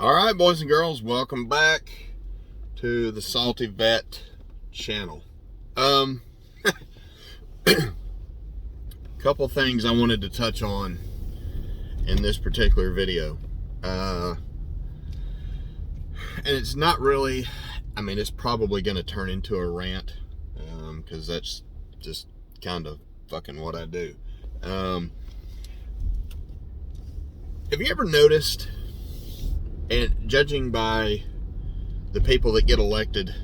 All right, boys and girls, welcome back to the Salty Vet channel. Couple things I wanted to touch on in this particular video. And it's not really, it's probably going to turn into a rant, because that's just kind of fucking what I do. Have you ever noticed, and judging by the people that get elected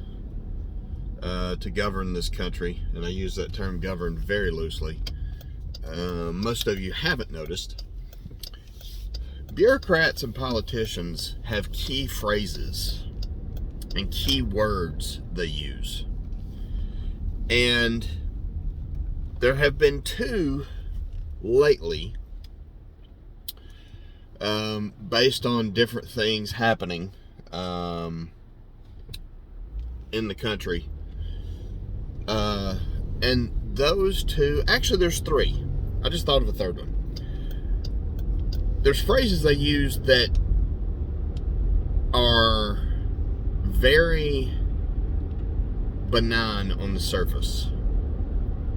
to govern this country, and I use that term govern very loosely, most of you haven't noticed, bureaucrats and politicians have key phrases and key words they use. And there have been two lately, based on different things happening in the country. And those two, actually there's three. I just thought of a third one. There's phrases they use that are very benign on the surface.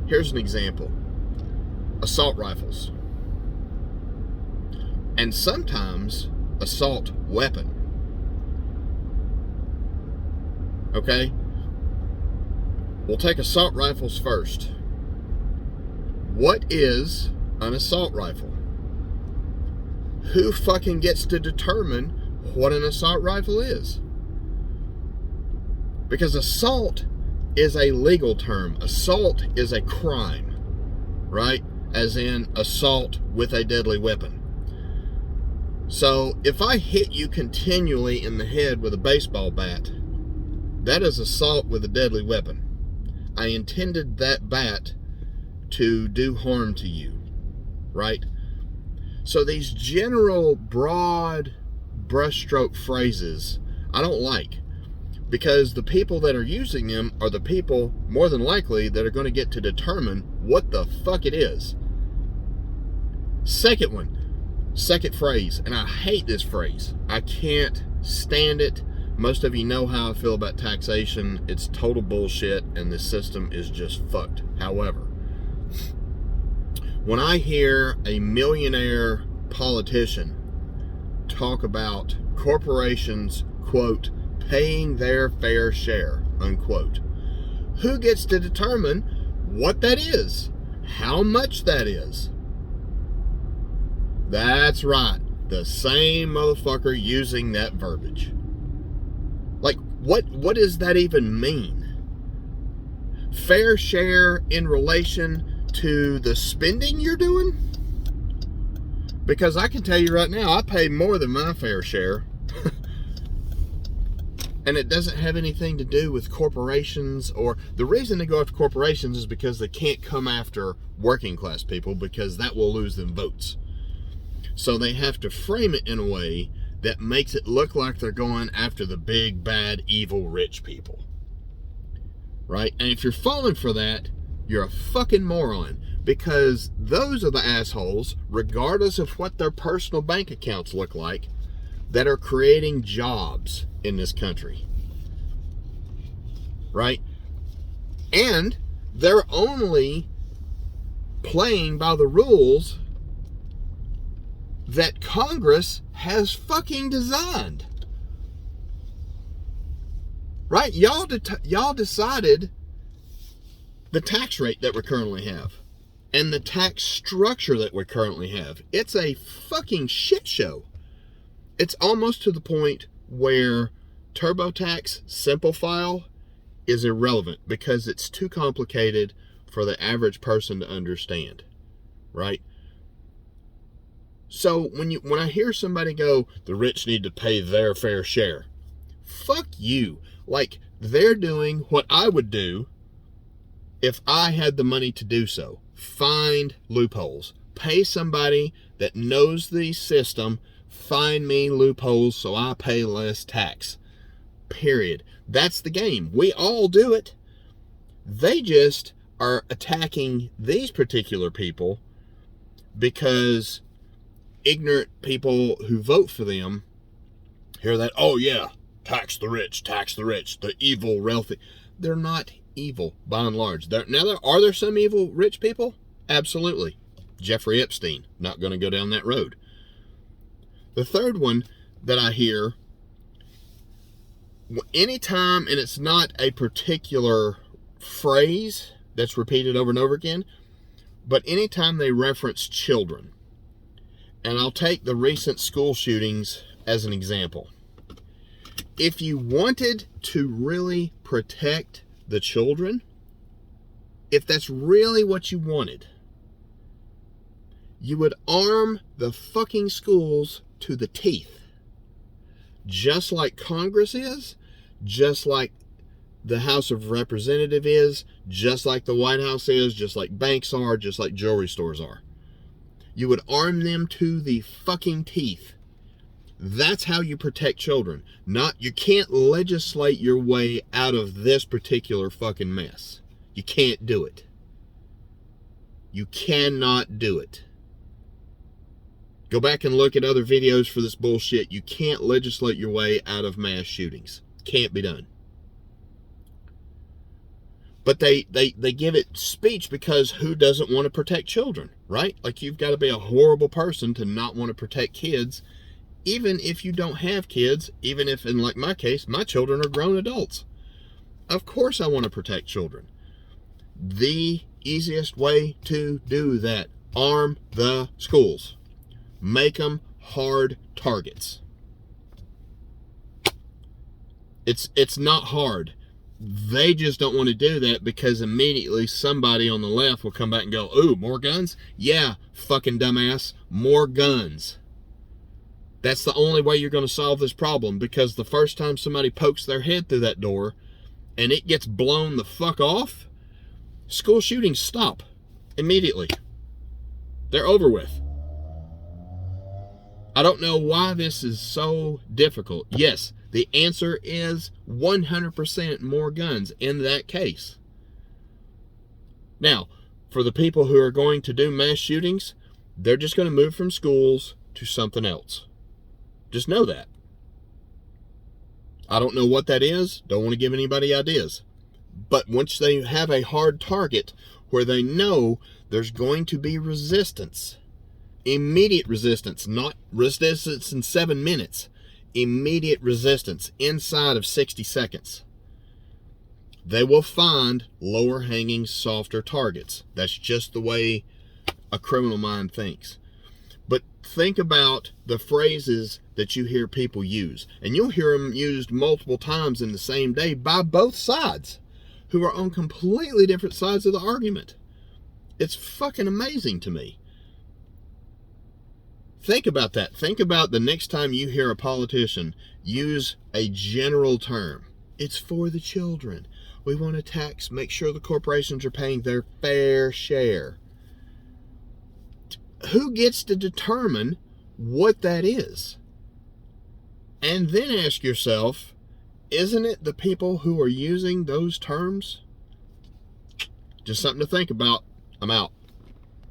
Here's an example. Assault rifles. And sometimes assault weapon. Okay? We'll take assault rifles first. What is an assault rifle? Who fucking gets to determine what an assault rifle is? Because assault is a legal term. Assault is a crime, right? As in assault with a deadly weapon. So if I hit you continually in the head with a baseball bat, that is assault with a deadly weapon. I intended that bat to do harm to you, right? So these general, broad, brushstroke phrases, I don't like, because the people that are using them are the people, more than likely, that are going to get to determine what the fuck it is. Second phrase, and I hate this phrase. I can't stand it. Most of you know how I feel about taxation. It's total bullshit, and the system is just fucked. However, when I hear a millionaire politician talk about corporations, quote, paying their fair share, unquote, who gets to determine what that is? How much that is? That's right. The same motherfucker using that verbiage. Like, what does that even mean? Fair share in relation to the spending you're doing? Because I can tell you right now, I pay more than my fair share. And it doesn't have anything to do with corporations, or the reason they go after corporations is because they can't come after working class people, because that will lose them votes. So they have to frame it in a way that makes it look like they're going after the big, bad, evil, rich people. Right? And if you're falling for that, you're a fucking moron. Because those are the assholes, regardless of what their personal bank accounts look like, that are creating jobs in this country. Right? And they're only playing by the rules that Congress has fucking designed. Right? Y'all decided the tax rate that we currently have and the tax structure that we currently have. It's a fucking shit show. It's almost to the point where TurboTax simple file is irrelevant because it's too complicated for the average person to understand. Right? So when I hear somebody go, the rich need to pay their fair share, fuck you. Like, they're doing what I would do if I had the money to do so. Find loopholes. Pay somebody that knows the system. Find me loopholes so I pay less tax. Period. That's the game. We all do it. They just are attacking these particular people because ignorant people who vote for them Hear that? Oh yeah, tax the rich, the evil wealthy. They're not evil by and large. Are there some evil rich people? Absolutely. Jeffrey Epstein, not going to go down that road. The third one that I hear, anytime, and it's not a particular phrase that's repeated over and over again, but anytime they reference children, and I'll take the recent school shootings as an example. If you wanted to really protect the children, if that's really what you wanted, you would arm the fucking schools to the teeth. Just like Congress is, just like the House of Representatives is, just like the White House is, just like banks are, just like jewelry stores are. You would arm them to the fucking teeth. That's how you protect children. You can't legislate your way out of this particular fucking mess. You can't do it. You cannot do it. Go back and look at other videos for this bullshit. You can't legislate your way out of mass shootings. Can't be done. But they give it speech because who doesn't want to protect children, right? Like, you've got to be a horrible person to not want to protect kids, even if you don't have kids, even if, in like my case, my children are grown adults. Of course I want to protect children. The easiest way to do that, arm the schools. Make them hard targets. It's not hard. They just don't want to do that because immediately somebody on the left will come back and go, ooh, more guns? Yeah, fucking dumbass, more guns. That's the only way you're going to solve this problem, because the first time somebody pokes their head through that door and it gets blown the fuck off, school shootings stop immediately. They're over with. I don't know why this is so difficult. Yes, the answer is 100% more guns in that case. Now, for the people who are going to do mass shootings, they're just going to move from schools to something else. Just know that. I don't know what that is. Don't want to give anybody ideas. But once they have a hard target where they know there's going to be resistance, immediate resistance, not resistance in 7 minutes, immediate resistance inside of 60 seconds, they will find lower hanging, softer targets. That's just the way a criminal mind thinks. But think about the phrases that you hear people use, and you'll hear them used multiple times in the same day by both sides, who are on completely different sides of the argument. It's fucking amazing to me. Think about that. Think about the next time you hear a politician use a general term. It's for the children. We want to tax, make sure the corporations are paying their fair share. Who gets to determine what that is? And then ask yourself, isn't it the people who are using those terms? Just something to think about. I'm out.